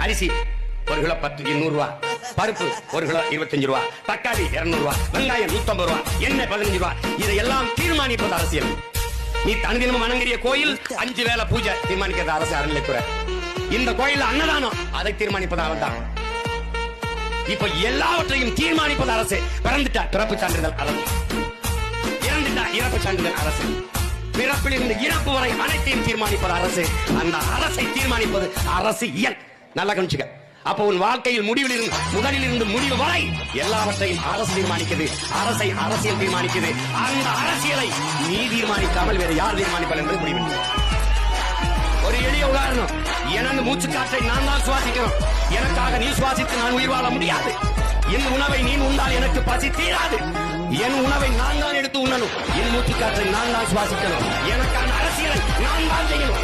அரிசி 1 கிலோ 100 ரூபா, பருப்பு 1 கிலோ 25 ரூபா, தக்காளி 200 ரூபா, வெங்காயம் 150 ரூபா, எண்ணெய் 15 ரூபா. இதையெல்லாம் தீர்மானிப்பது அரசியல். நீ தனிதினமும் வணங்கிய கோயில் 5 வேளை பூஜை தீர்மானிக்கிறது அரசு அறநிலைத்துறை. இந்த கோயில் அன்னதானம் அதை தீர்மானிப்பது அவர்தான். இப்ப எல்லாவற்றையும் தீர்மானிப்பது அரசு. பிறந்துட்டா பிறப்பு சான்றிதழ் அரசு, இறந்துட்டா இறப்பு சான்றிதழ் அரசு, பிறப்பிலிருந்து இறப்பு வரை அனைத்தையும் தீர்மானிப்பது அரசு. அந்த அரசை தீர்மானிப்பது அரசியல். நல்லா கவனிச்சுக்க. அப்போ உன் வாழ்க்கையில் முதலில் இருந்து முடிவு வரை எல்லாவற்றையும் அரசு தீர்மானிக்கிறது. அரசை அரசியல் தீர்மானிக்கிறது. அந்த அரசியலை நீ தீர்மானிக்காமல் வேறு யார் தீர்மானிப்பார் என்பது முடிவு. ஒரு எளிய உதாரணம், எனது மூச்சு காற்றை நான் தான் சுவாசிக்கிறோம். எனக்காக நீ சுவாசித்து நான் உயிர் வாழ முடியாது. என் உணவை நீ உண்டால் எனக்கு பசி தீராது. என் உணவை நான் தான் எடுத்து உண்ணணும். என் மூச்சு காற்றை நான் தான் சுவாசிக்கணும். எனக்கான அரசியலை நான் தான் செய்யணும்.